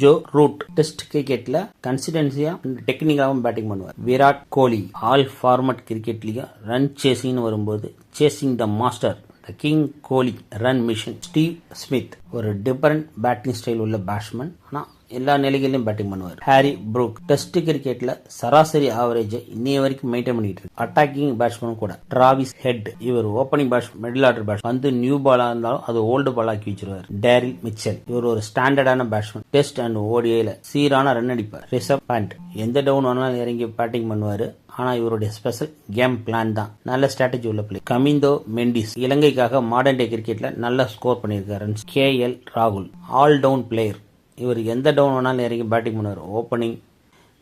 Joe root test கிரிக்கெட்ல கன்சிஸ்டன்சியா டெக்னிக்காகவும் batting பண்ணுவார். Virat Kohli all format கிரிக்கெட்லயும் run சேசிங்னு வரும்போது chasing the master the king Kohli run mission. Steve Smith ஒரு different batting style உள்ள batsman, ஆனா எல்லா நிலைகளிலும் பேட்டிங் பண்ணுவார். ஹாரி ப்ரூக் டெஸ்ட் கிரிக்கெட்ல சராசரி ஆவரேஜ் இன்னைய வரைக்கும் மெயின்டைன் பண்ணிட்டு இருக்கு. அட்டாக்கிங் பேட்ஸ்மேன் கூட. டிராவிஸ் ஹெட் இவர் opening batsman, middle order batsman. வந்து நியூ பாலா இருந்தாலும் அது ஓல்டு பாலா ஆக்கி வச்சிருவார். டேரில் மிச்சல் இவர் ஒரு ஸ்டாண்டர்டான பேட்ஸ்மேன். டெஸ்ட் அண்ட் ஓடிஐல சீரான ரன் அடிப்பார். ரிஷப் பண்ட் எந்த டவுன் வேணாலும் இறங்கி பேட்டிங் பண்ணுவாரு, ஆனா இவருடைய ஸ்பெஷல் கேம் பிளான் தான். நல்ல ஸ்ட்ராட்டஜி உள்ள பிளே. கமிந்தோ மெண்டிஸ் இலங்கைக்காக மாடர்ன் டே கிரிக்கெட்ல நல்ல ஸ்கோர் பண்ணியிருக்காரு. KL ராகுல் ஆல் டவுன் பிளேயர், இவர் எந்த டவுன் வேணாலும் இறங்கி பேட்டிங் பண்ணுவார். ஓப்பனிங்,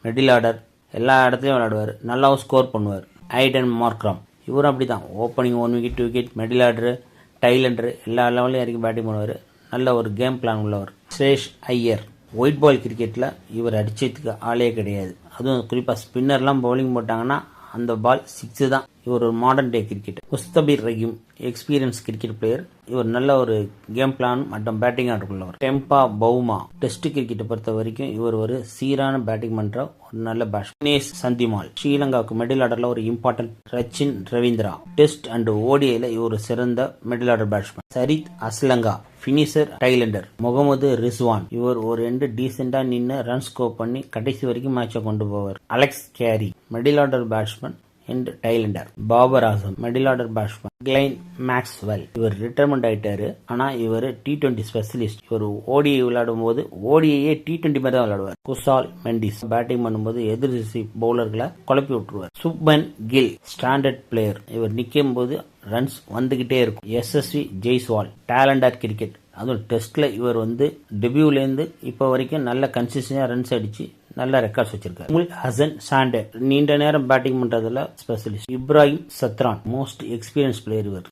மிடில் ஆர்டர் எல்லா இடத்துலையும் விளையாடுவார். நல்லாவும் ஸ்கோர் பண்ணுவார். ஐடன் மார்க்ரம் இவரும் அப்படிதான். Opening 1 wicket 2 wicket, middle order, tailender எல்லா லெவலையும் இறங்கி பேட்டிங் பண்ணுவார். நல்ல ஒரு கேம் பிளான் உள்ளவர். ஸ்ரேஷ் ஐயர் ஒயிட் பால் கிரிக்கெட்ல இவர் அடிச்சதுக்கு ஆளே கிடையாது. அதுவும் குறிப்பா ஸ்பின்னர்லாம் பவுலிங் போட்டாங்கன்னா அந்த பால் 6 தான். இவர் ஒரு modern day cricket. Mushfiqur Rahim experience cricket player. இவர் நல்ல ஒரு கேம் பிளான் மற்றும் பேட்டிங் ஆர்டர் உள்ளவர். டெம்பா பவுமா டெஸ்ட் கிரிக்கெட்டை பொறுத்த வரைக்கும் இவர் ஒரு சீரான பேட்டிங் பண்ற ஒரு நல்ல பேட்ஸ்மேன். தினேஷ் சந்திமால் ஸ்ரீலங்காவுக்கு மிடில் ஆர்டர்ல ஒரு important. Rachin Ravindra test and ஓடிஐல இவர் சிறந்த middle order batsman. Charith Asalanka finisher tailender. Mohammad Rizwan இவர் ஒரு 2 டீசெண்டா நின்று ரன் ஸ்கோர் பண்ணி கடைசி வரைக்கும் மேட்சை கொண்டு போவார். Alex Carey middle order batsman and tailender. Babar Azam middle order batsman. Glenn Maxwell இவர் ரிட்டையர்மெண்ட் ஆயிட்டாரு, ஆனா இவர் T20 ஸ்பெஷலிஸ்ட். இவர் ஓடிஐ விளையாடும் போது ஓடிஐயே T20 மாதிரி தான் விளையாடுவார். குசால் மெண்டிஸ் பேட்டிங் பண்ணும்போது எதிர்திசை பவுலர்களை குழப்பி விட்டுருவார். சுப்மன் கில் ஸ்டாண்டர்ட் பிளேயர், இவர் நிக்கும் போது ரன்ஸ் வந்துகிட்டே இருக்கும். SSV Jaiswal talented cricket. அதுவும் டெஸ்ட்ல இவர் டெபியூல இருந்து இப்ப வரைக்கும் நல்ல கன்சிஸ்டன்டா ரன்ஸ் அடிச்சு நல்ல ரெக்கார்ட்ஸ் வச்சிருக்காரு. ஹசன் சாண்டர் நீண்ட நேரம் பேட்டிங் பண்றதுல specialist. Ibrahim Zadran most experience player இவர்.